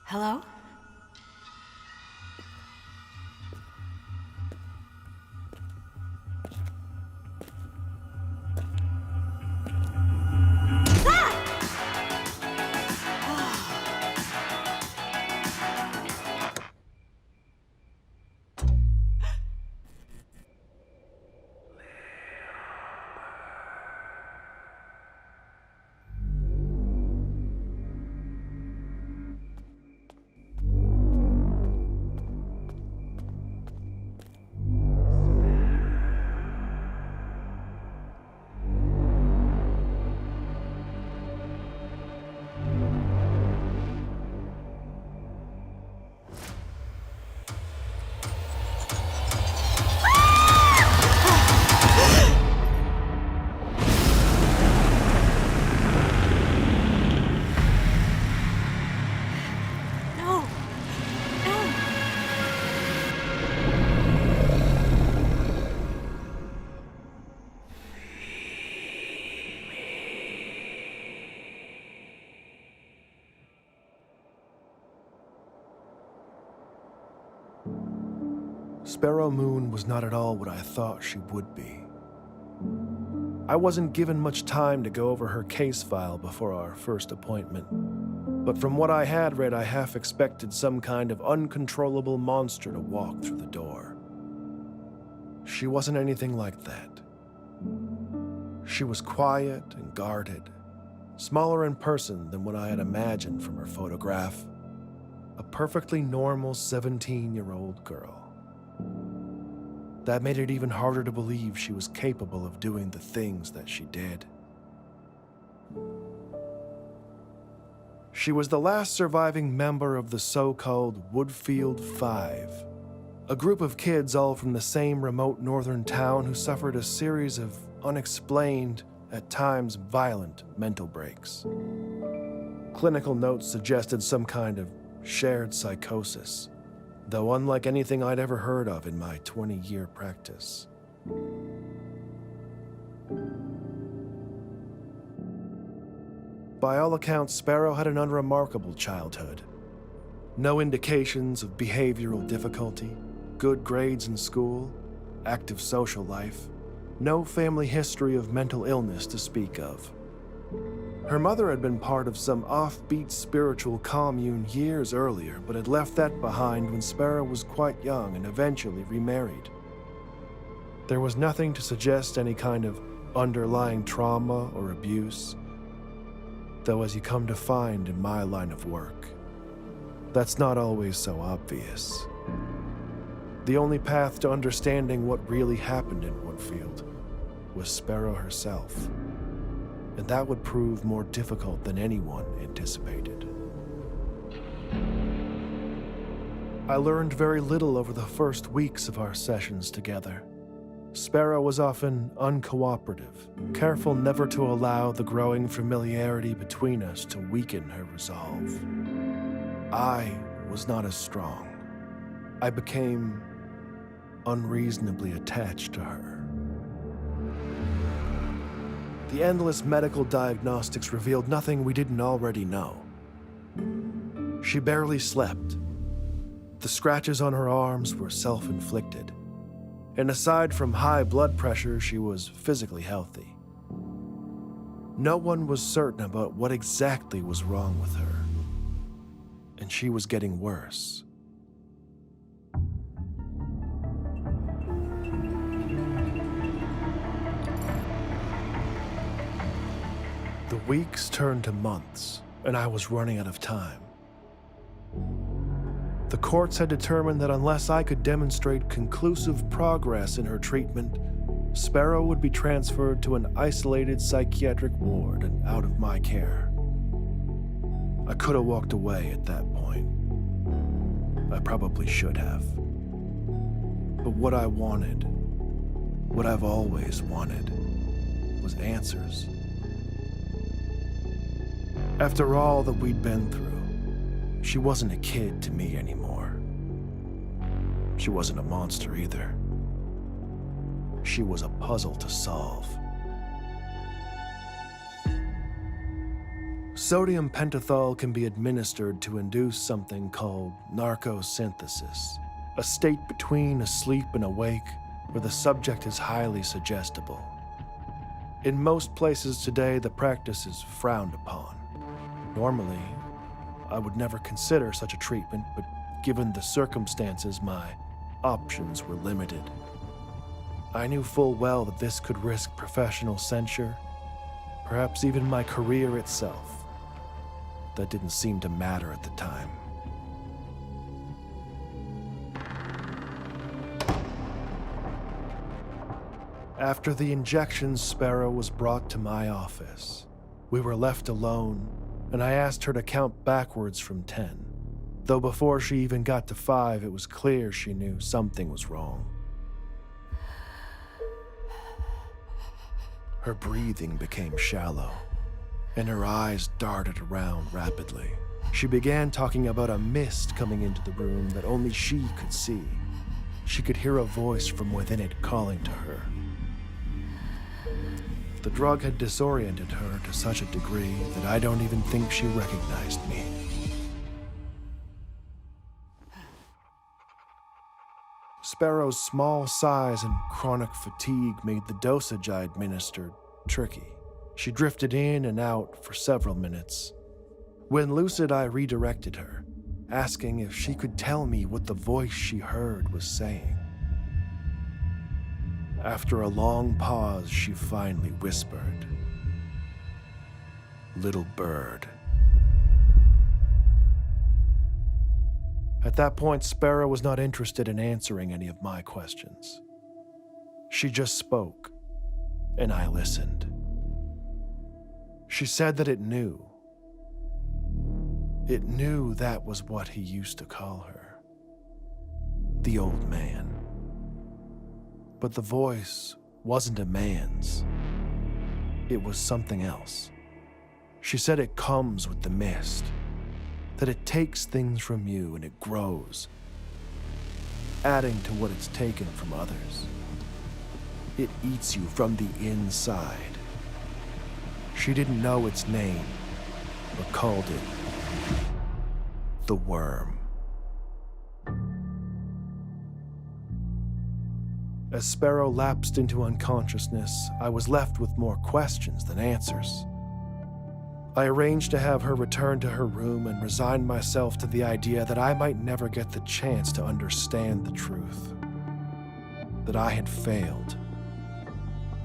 Hello? Sparrow Moon was not at all what I thought she would be. I wasn't given much time to go over her case file before our first appointment, but from what I had read, I half expected some kind of uncontrollable monster to walk through the door. She wasn't anything like that. She was quiet and guarded, smaller in person than what I had imagined from her photograph. A perfectly normal 17-year-old girl. That made it even harder to believe she was capable of doing the things that she did. She was the last surviving member of the so-called Woodfield Five, a group of kids all from the same remote northern town who suffered a series of unexplained, at times violent, mental breaks. Clinical notes suggested some kind of shared psychosis, though unlike anything I'd ever heard of in my 20-year practice. By all accounts, Sparrow had an unremarkable childhood. No indications of behavioral difficulty, good grades in school, active social life, no family history of mental illness to speak of. Her mother had been part of some offbeat spiritual commune years earlier, but had left that behind when Sparrow was quite young and eventually remarried. There was nothing to suggest any kind of underlying trauma or abuse, though as you come to find in my line of work, that's not always so obvious. The only path to understanding what really happened in Woodfield was Sparrow herself. And that would prove more difficult than anyone anticipated. I learned very little over the first weeks of our sessions together. Sparrow was often uncooperative, careful never to allow the growing familiarity between us to weaken her resolve. I was not as strong. I became unreasonably attached to her. The endless medical diagnostics revealed nothing we didn't already know. She barely slept. The scratches on her arms were self-inflicted. And aside from high blood pressure, she was physically healthy. No one was certain about what exactly was wrong with her. And she was getting worse. The weeks turned to months, and I was running out of time. The courts had determined that unless I could demonstrate conclusive progress in her treatment, Sparrow would be transferred to an isolated psychiatric ward and out of my care. I could have walked away at that point. I probably should have. But what I wanted, what I've always wanted, was answers. After all that we'd been through, she wasn't a kid to me anymore. She wasn't a monster either. She was a puzzle to solve. Sodium pentothal can be administered to induce something called narcosynthesis, a state between asleep and awake where the subject is highly suggestible. In most places today, the practice is frowned upon. Normally, I would never consider such a treatment, but given the circumstances, my options were limited. I knew full well that this could risk professional censure, perhaps even my career itself. That didn't seem to matter at the time. After the injections, Sparrow was brought to my office. We were left alone, and I asked her to count backwards from 10. Though before she even got to 5, it was clear she knew something was wrong. Her breathing became shallow, and her eyes darted around rapidly. She began talking about a mist coming into the room that only she could see. She could hear a voice from within it calling to her. The drug had disoriented her to such a degree that I don't even think she recognized me. Sparrow's small size and chronic fatigue made the dosage I administered tricky. She drifted in and out for several minutes. When lucid, I redirected her, asking if she could tell me what the voice she heard was saying. After a long pause, she finally whispered, "Little bird." At that point, Sparrow was not interested in answering any of my questions. She just spoke, and I listened. She said that it knew. It knew that was what he used to call her. The old man. But the voice wasn't a man's. It was something else. She said it comes with the mist, that it takes things from you and it grows, adding to what it's taken from others. It eats you from the inside. She didn't know its name, but called it the worm. As Sparrow lapsed into unconsciousness, I was left with more questions than answers. I arranged to have her return to her room and resigned myself to the idea that I might never get the chance to understand the truth. That I had failed.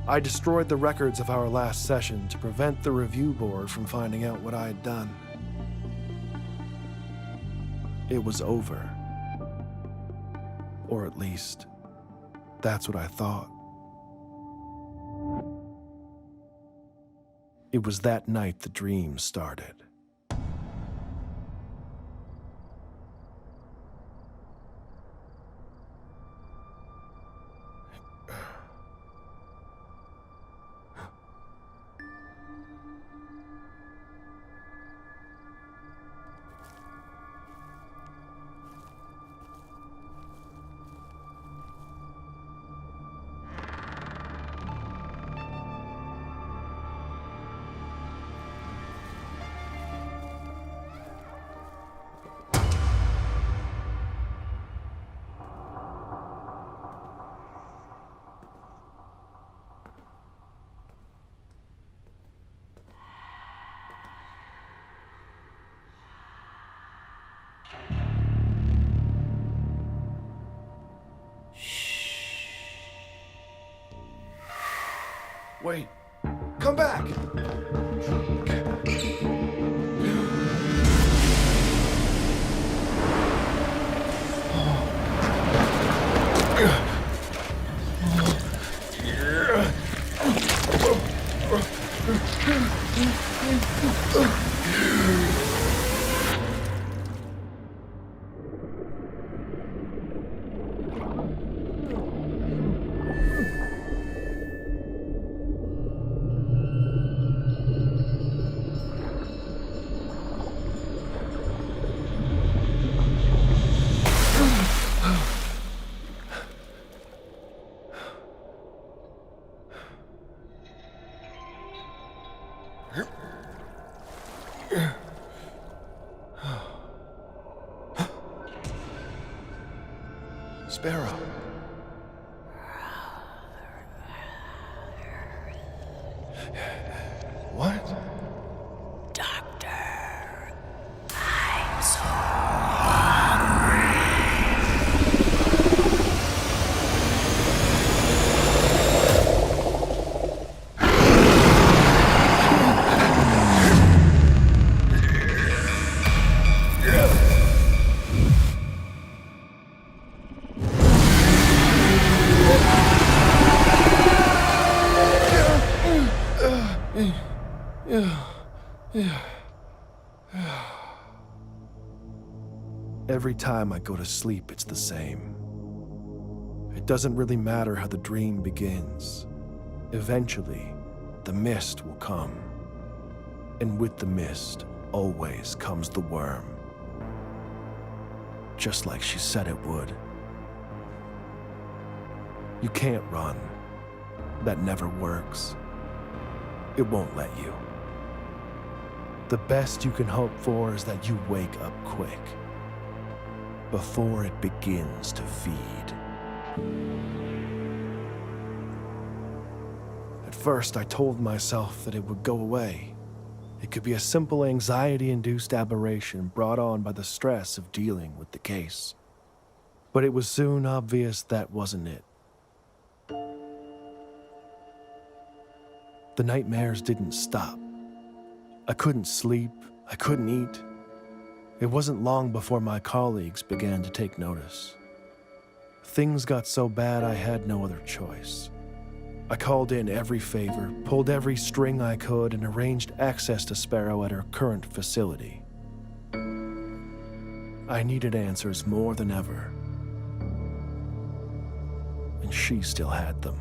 I destroyed the records of our last session to prevent the review board from finding out what I had done. It was over. Or at least, that's what I thought. It was that night the dream started. Wait, come back! Sparrow. What? Doctor, I'm so Every time I go to sleep, it's the same. It doesn't really matter how the dream begins. Eventually, the mist will come. And with the mist, always comes the worm. Just like she said it would. You can't run. That never works. It won't let you. The best you can hope for is that you wake up quick, before it begins to feed. At first, I told myself that it would go away. It could be a simple anxiety-induced aberration brought on by the stress of dealing with the case. But it was soon obvious that wasn't it. The nightmares didn't stop. I couldn't sleep, I couldn't eat. It wasn't long before my colleagues began to take notice. Things got so bad I had no other choice. I called in every favor, pulled every string I could, and arranged access to Sparrow at her current facility. I needed answers more than ever, and she still had them.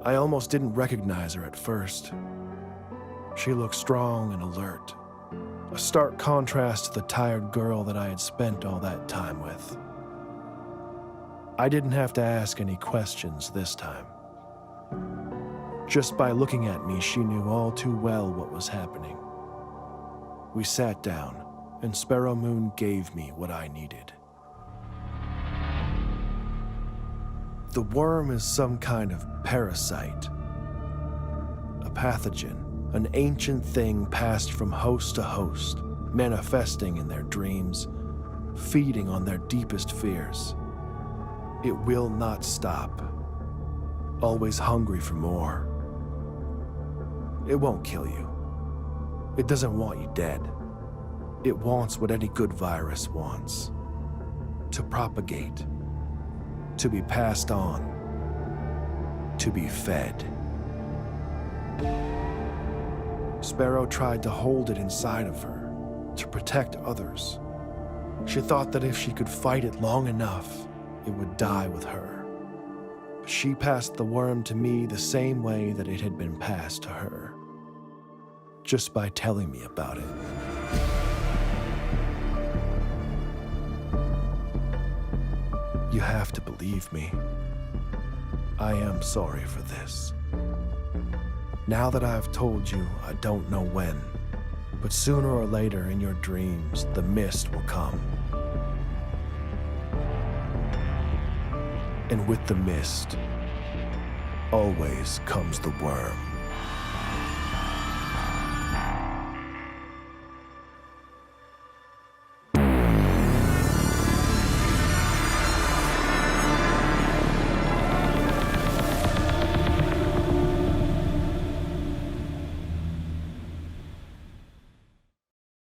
I almost didn't recognize her at first. She looked strong and alert, a stark contrast to the tired girl that I had spent all that time with. I didn't have to ask any questions this time. Just by looking at me, she knew all too well what was happening. We sat down, and Sparrow Moon gave me what I needed. The worm is some kind of parasite, a pathogen, an ancient thing passed from host to host, manifesting in their dreams, feeding on their deepest fears. It will not stop, always hungry for more. It won't kill you. It doesn't want you dead. It wants what any good virus wants: to propagate, to be passed on, to be fed. Sparrow tried to hold it inside of her, to protect others. She thought that if she could fight it long enough, it would die with her. She passed the worm to me the same way that it had been passed to her, just by telling me about it. You have to believe me. I am sorry for this. Now that I've told you, I don't know when, but sooner or later in your dreams, the mist will come. And with the mist, always comes the worm.